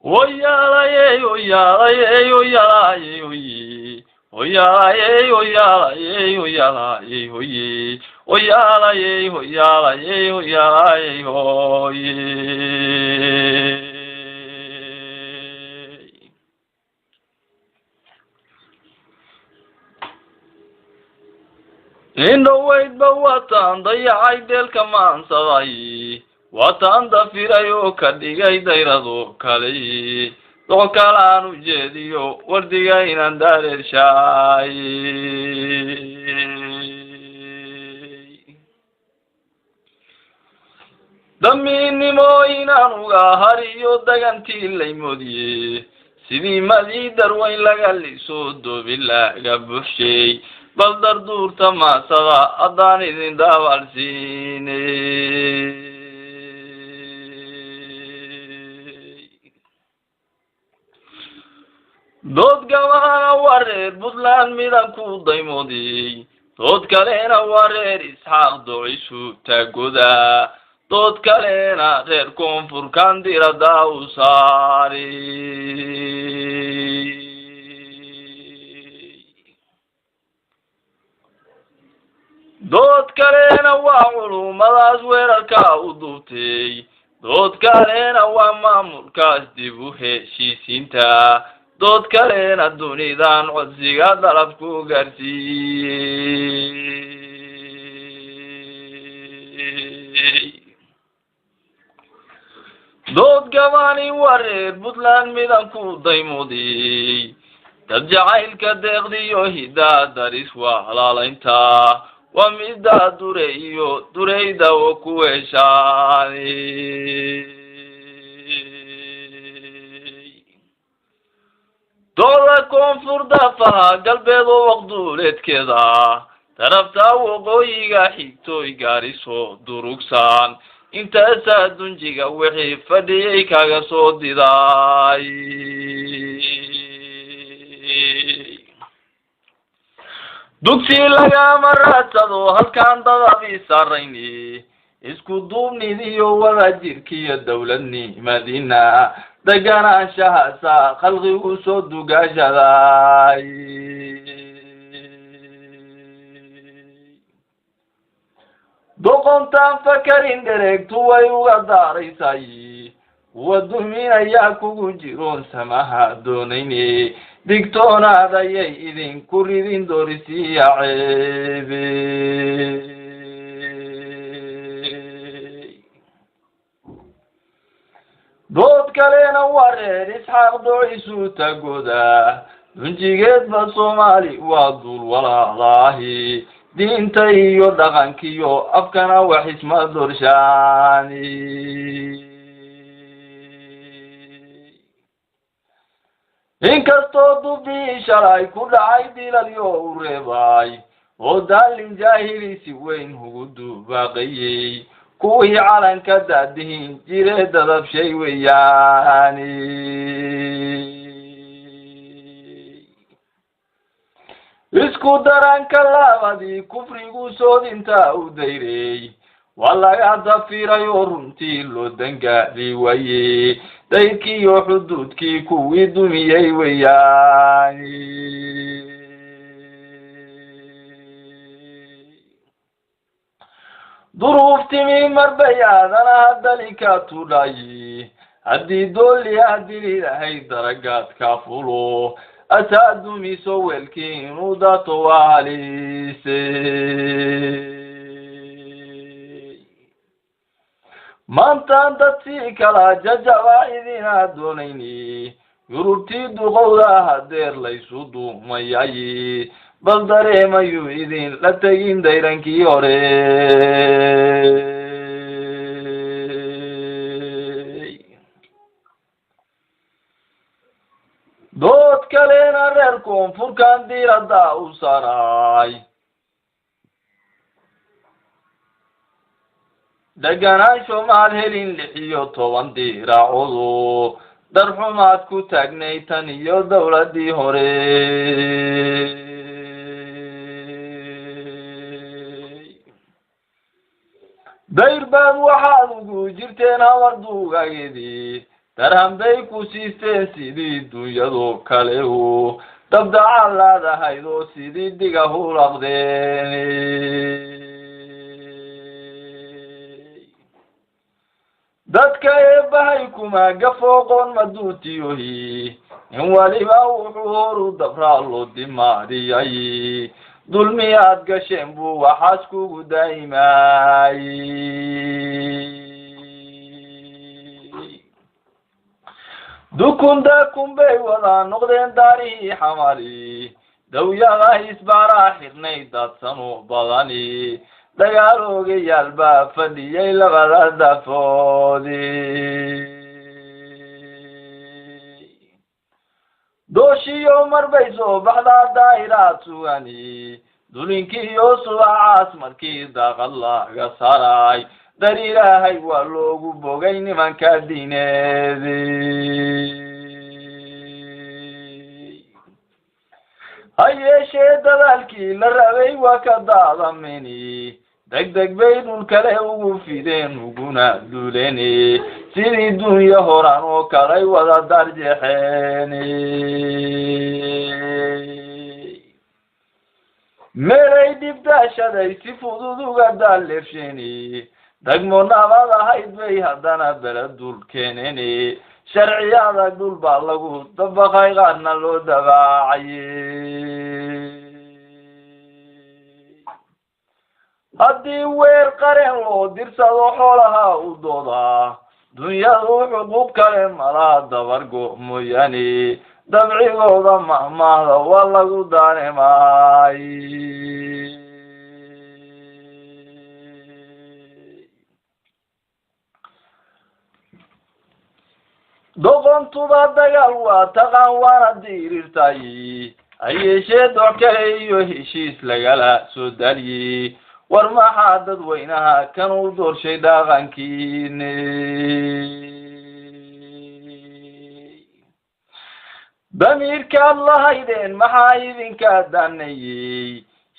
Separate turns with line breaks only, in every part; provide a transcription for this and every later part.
ويا لا يي ويا لا يي ويا لا يي ويا لا يي ويا لا يي ويا لا يي ويا لا يي ويا لا يي ويا لا يي إنه ويد بواتان ضيعي ديل كمان صغي واتان دفيريو كديغي ديردو كالي دو كالانو جيديو ورديغي نندار الشاي دميني موينانوغا هاريو دغانتي الليمودي سيدي مدي دروين لغالي سودو بالله قبوشي بل دردور تما سغا أداني ذين داوالسيني دود قوانا ورير بطلان ميدان كو دايمودي دود كالينا ورير إسحاق دوعيشو تاقودا دود كالينا غير كونفور كان ديرا داو ساري دود كالينا وعلوم الأزوير الكاودوتي دود كالينا ومامور كاس ديبوه شيسينتا دود كالينا دوني دان عزيقا دلبكو غرسي دود قواني ورير بطلان ميدان كو دايمودي تبجعيل كديغدي يوهيدا داريس وحلالا انتا وميدا دوريو دوريدا وكوشاني دولا كونفور دافا قلبيدو وقدولت كذا ترفتا وقويقا حيكتو يقاريسو دروكسان انت اسادون جيغا وحي فديي كاغا صودي داي دوكسي لغا مراتدو هالكان دادابي ساريني اسكو دوبني ديو وذا جيركي الدولني مدينة دقانا شهاسا خلقي وصودو قاشداي دوقنتان فكرين دريكتو ويوغا داريساي ودومين اياكو جيرون سماها دونيني ديكتونا دايي إذن كوريدين دوريسي يا عيبي دود كالينا ورير إسحاق دوعيسو تاقودا دنجيجيت بصومالي وادول ولا الله دين تايو دغانكيو أفكنا وحسما دورشاني inkastoo dubbii shalay ku dhacay dilalyou reebay oo daalin jaahiliisi weyn hugu dubaaqayey kuwii calanka daadihin jire dadabshay weeyaani isku daranka labadii kufrigu soodinta u dayrey waa laga dafiirayo runtii loo dangaadi waye dayrkiiyo xuduudkii kuwii dumiyey weeyaani duruuftimi marbayaadana hadalika tudhayi haddii dooli hadili lahay daragaadka fulo asaa dumiso weelkii inuu dato waa halise maantaan dadkii kala jajaba idina doonayni yurubtii duqowda hadeer laysu duumayayi bal dareemayu idin la tegin dayrankii hore dood kalena reer koonfurkan diirada u saray deganaansho maal helin 16 diiraacodu darxumaad ku taagnay tan iyo dawladii hore dayr baad waxaad ugu jirteen hawarduugaagedii درهم بيكو سيستين سيدي دنيادو كاليو تبدأ على ذا هيدو سيدي ديقه لغديني dadka eebahaykuma gafooqoon maduutiyohi in waliba wuxuu horu dabraa loo dimaariyay dulmiyaad gasheen buu waxaas kugu daa'imaay dukun bay wada noqdeen daarihii xamali dawyada isbaaraa xirnay daadsano badani dagaaloogayaal baa fadhiyay labada dafoodii dooshiyo mar bay soo baxdaa daa'iraad sugani dulinkiiyo subacaas markii daaqad laga saray dar ilaahay waa loogu bogay nimanka diineedii ha yeeshee dadaalkii la rabay waa ka daadamini degdeg bay dhul kale ugu fideen uguna duleeni sidii dunya horan oo kalay wada darjeexeeni meelay dibdaashaday si fudud uga daalleefsheeni degmo nabad ahayd bay haddana bele dul keeneni sharciyada dhul baa lagu dabaqay qaarna loo dabaacayey haddii weer qareen loo dirsado xoolaha u doodaa dunyadu xuquuq kale malaa dabargo mooyaane dabcigooda mahmaahda waa lagu daanimaay doqontuba dagaal waa taqaan waana dirirtay ha yeeshee doc kale iyo heshiis lagala soo daaliyey war maxaa dadweynaha kan u doorshay dhaqankiini damiirkaad lahaydeen maxaa idinka danayey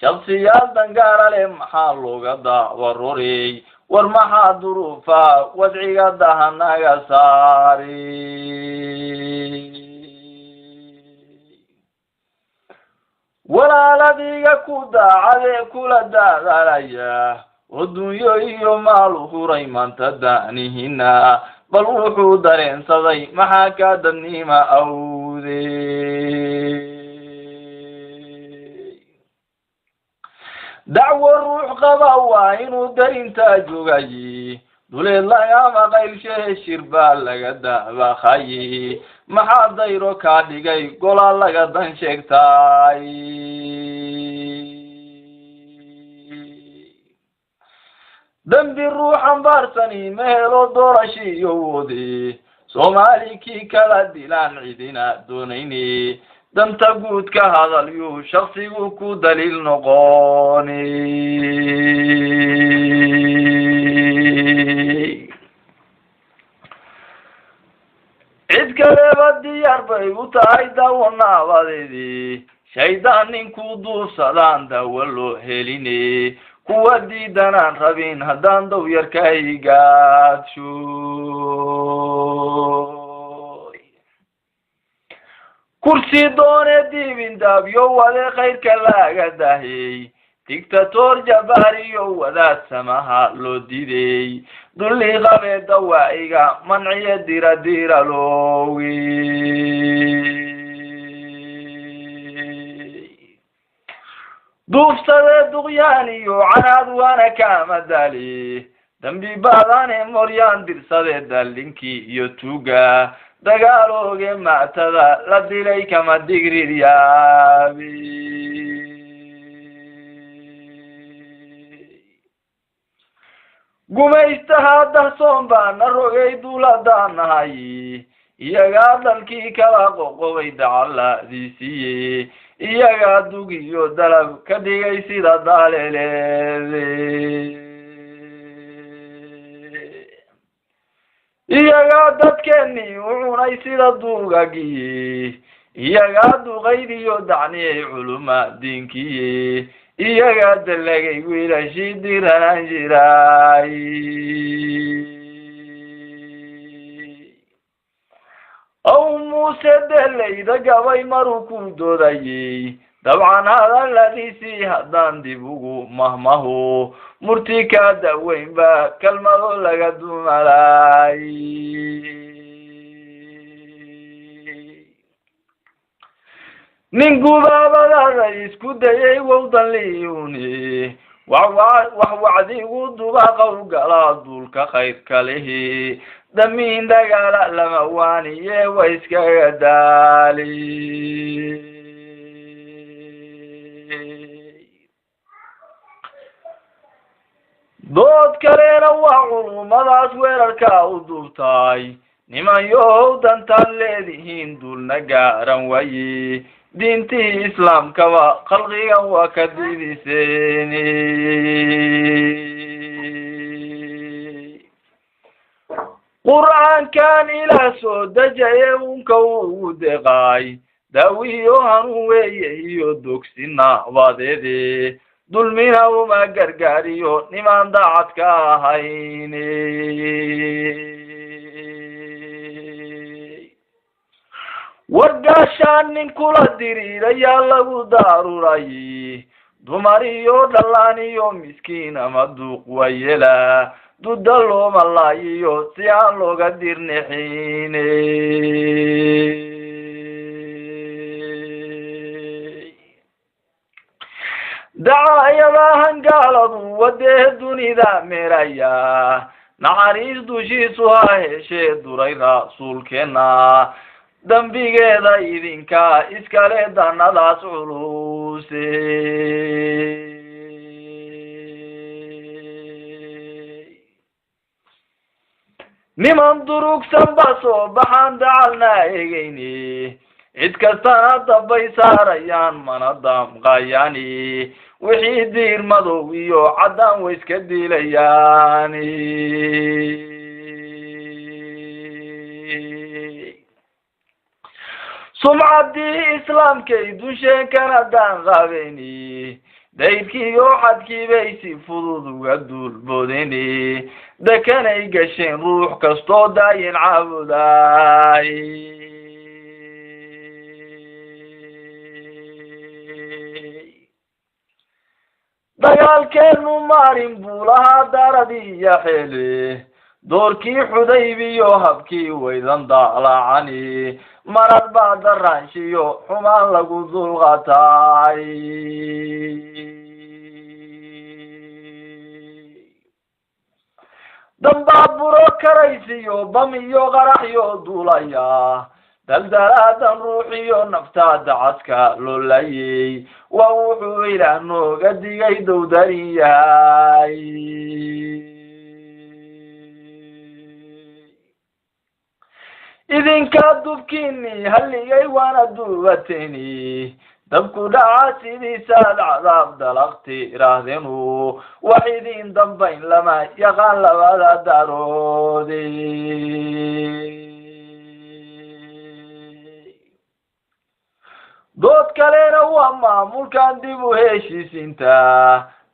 shaksiyaad dangaara leh maxaa looga daawarorey war maxaa duruufa wadciga dahanaga saari walaaladiga ku daacadee kula daadaalaya oo dunyo iyo maal huray maanta daanihina bal wuxuu dareensaday maxaa ka dadnima awdey dacwo ruux qaba waa inuu darintaa joogayey duleed lagama qaylshee shir baa laga daabaqayey maxaa dayro kaa dhigay golaa laga dan sheegtay dambi ruuxan baarsani ma helo doorashii iyo woodi soomaali kii kala dilaan cidina doonayni danta guud ka hadal yuu shaksigu ku daliil noqoni cid kaleba diyaar bay u tahay dawo naabadeedii shaydaan ninkuu duufsadaan dawo loo heline kuwa diidanaan rabin haddaan dow yarka igaadsho kursi doone diibin daabyo wade khayrka laga dahey dictator jabariyo wadaad samaha loo diiday dulli qabee dawaa'iga manciye dira loogi duufsadee duqyaan iyo canaad waana kama dali dambi baadane moryaan dirsadee dallinkii iyo tuuga dagaalooge maatada la dilay kama digrir yaabi gumaystaha dahsoon baana rogay duuladanahay iyagaa dalkii kala qoqobay dacaladiisiiye iyagaa dugiyo dalab ka dhigay sida daaleleede iyagaa dadkeennii u cunay sida duugagiye iyagaa duqaydiyo dacniyey culuma diinkiye iyagaa dalagay wiilashii diranaan jiray موسى دلي رقبي مروكو دودي طبعا هذا الذي سيهدان ديبوغو مهمهو مرتكا دوين با كلمة لقدو ملاي ننقو بابا رئيس كدي ووضن ليوني وحوعدي ودوبا قوقلا دولك خير كله دمين دقالا لمواني ويسكا دالي dood kaleena waa culumadaas weerarka u duubtay niman yow dantaad leedihiin dulna gaaran waaye diintii islaamkaba khalqigan waa ka diidiseen qur'aankan ilaah soo dejaye unka ugu deeqay daawiyo hanuun weeye iyo dogsi naabadeede dulmina uma gargaariyo niman daacad ka ahayne wargaashaan nin kula diriirayaa lagu daaruray dumar iyo dhalaan iyo miskiin ama duuq wayela duda looma laayiyo si aan looga dirnixine dacaayadahan gaaladu wadee dunida meeraya naxariis dushiisu ha heshee duray rasuulkeena dambigeeda idinka iskale danadaas culuse niman durugsan ba soo baxaan dacalna egeyni cid kastana dambay saarayaan mana damqayani wixii diir madow iyo caddaan way iska diilayaani sumcaddii islaamkay dusheen kana daanqaadeyni daydkii iyo xadkii bay si fudud uga duulboodeni dekanay gasheen ruux kastoo daayin caabudaay dagaalkeenu maarin buu lahaa daradiiya xeele doorkii xudaybiyo habkii waydan daalacani marad baa daraanshiyo xumaan lagu dulqatay dambaa buro karaysiyo bam iyo qaraxyo duulaya daldalaadan ruuxiyo naftaada caska loolayay waa wuxuu ilaah nooga digay dowdarin yahay idinka dubkiini halligay waana duubateni dabku dhaca sidiisaad cadaab dalaqti iraahdenu wax idin dambayn lama yaqaan labada daroode dood kalena waa maamulkan dib u heshiisinta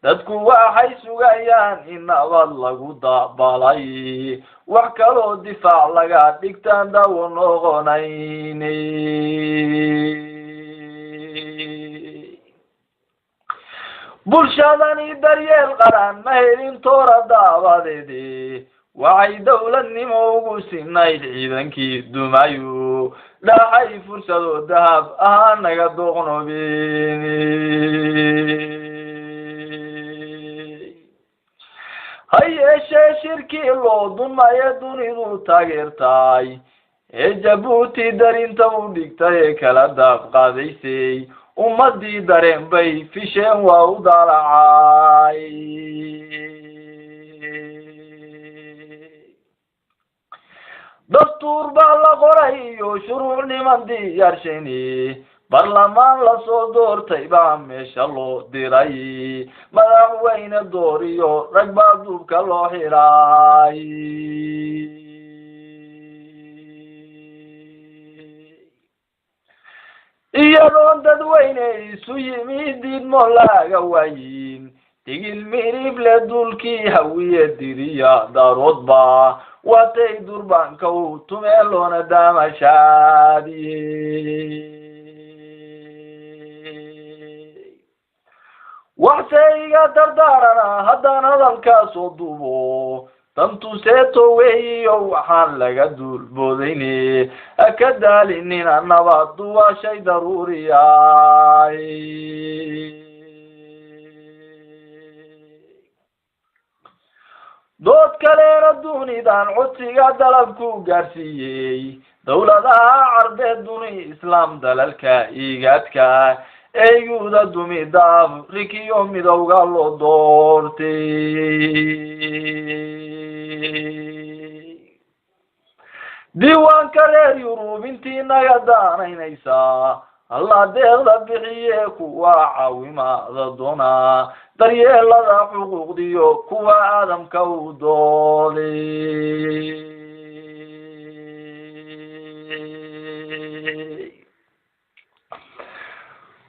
dadku waxay sugayaan in nabad lagu dabalay wax kaloo difaac laga dhigtaan dawo noqonayne bulshadani daryeel qaran ma helin toora daabadeedi waxay dowladnimo ugu sinayd ciidankii dumayu dhaxay fursado dahab ahaan naga doqnobeni hayeeshee shirkii loo dunmaye dunidu taageertay ee jabuuti darinta u dhigtay ee kala daaf qaadaysay ummadii dareen bay fisheen waa u daalacay dastuur baa la qoray iyo shuruuc niman diyaarshani barlamaan lasoo doortay baa meesha loo diray madaxweyne dooriyo rag baa duubka loo xiray iyadoon dadweyne isu yimid diidmo laga waayin tigil mirib le dulkii hawiye diriya daaroodba واتي دربان كو تميلون دام شادي وحسيقا دردارنا هدانا ذلك صدوبو تنتو سيتو ويهيو وحان لغا دول بوديني أكدال إننا نبض وشي ضروري dood kaleena dunidan codsiga dalabku gaarsiiyey dowladaha carbeed duni islaam dalalka iigaadka eeyuuda dumida afrikiyo midowga loo doortay diiwaanka reer yurub intii naga daanaynaysaa allah deeqda bixiye kuwa caawimaada doona daryeelada xuquuqdiyo kuwa aadamka u dooday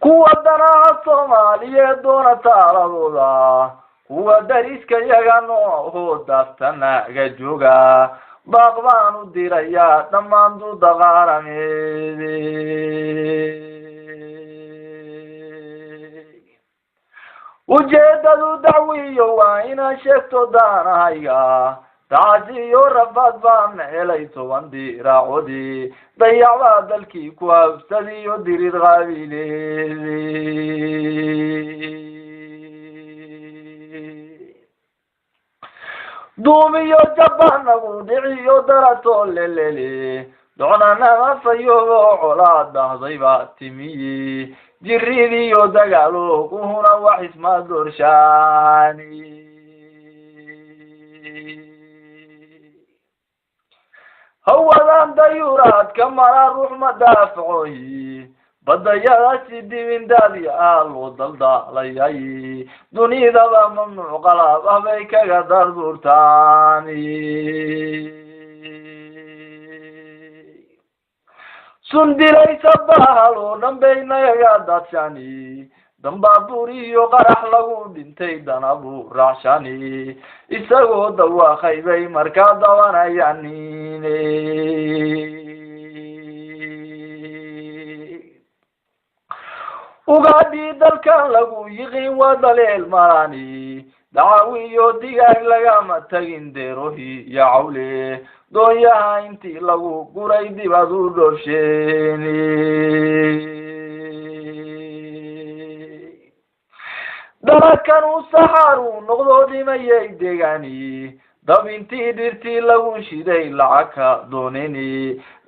kuwa danaha soomaaliyeed doona taaladooda kuwa dariska yaga noocoodaastanaga jooga baaq baan u dirayaa dhammaan duudaqaarameede ujeedadu dacwiyo waa inaan sheegto daanahayga taasiyo rafaad baan helay 10 diraacoodii dayacbaa dalkii ku habsadiyo dirir qabiileedii duumiyo jabanagu dhiciyo darato lelele doonana fayo colaa dahdayba timiyi jiridiyo dagaalo kuhuna wax isma dorshaani hawadan dayuraad kamara ruux ma daafacooyi badayada sidibin daadi loo daldaalayay dunidaba mamnuuc qalab ah bay kaga dardurtaani sundilaysa bahalo dhanbay naga dadshani dambaaburiyo qarax lagu dhintay danabu raacshani isagoo dawaaqay bay markaa dawanayaniine ugaadhi dalkan lagu yiqiin waa daleel marani dacaawiyo digaag lagama tagin deerohi iyo cawle doonyaha intii lagu guray dibad u dhorsheeni dalakan u saxaaru noqdo dhimayay deegaani dab intii dhirtii lagu shiday lacagka dooneni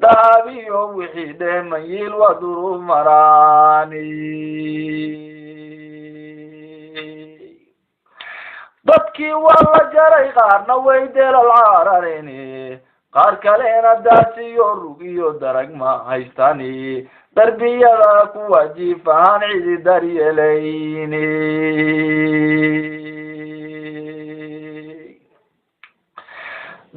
dhaabiyo wixii dheemayil waa durub maraani dadkii waa la jaray qaarna way deelal caarareni qaar kalena daasiyo rug iyo darag ma haystani darbiyada kuwa jiifahaan cidi daryeelayni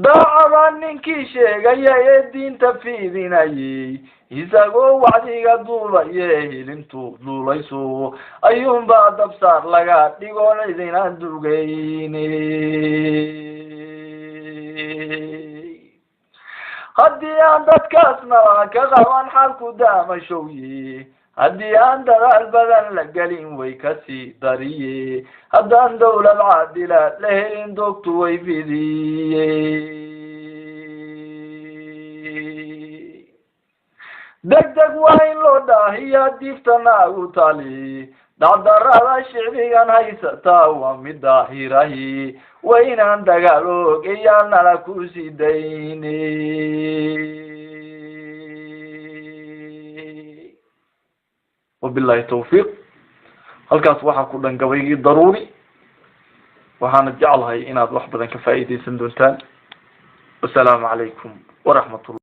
daacada ninkii sheegaya ee diinta fiidinayay isagoo wacdiga duubaye hilintu duulayso ayuunbaa dabsaar laga dhigoon cidina dugayni haddii aan dadkaasna ka qaban xalku daamashowye haddii aan dadaal badan la gelin way kasii dariye haddaan dawlad caadila la helin dogtu way fidiye degdeg waa in loo dhaahiya diiftana u tali dacdarada shicbigan haysataa waa mid daahirahi waa inaan dagaal ogeyaa nala ku sii dayni وبالله التوفيق halkaas waxa ku dhan gabaygi daruuri waxaana jecelahay inaad wax badan ka faa'iideysan doontaan. Assalaamu alaykum wa rahmatullahi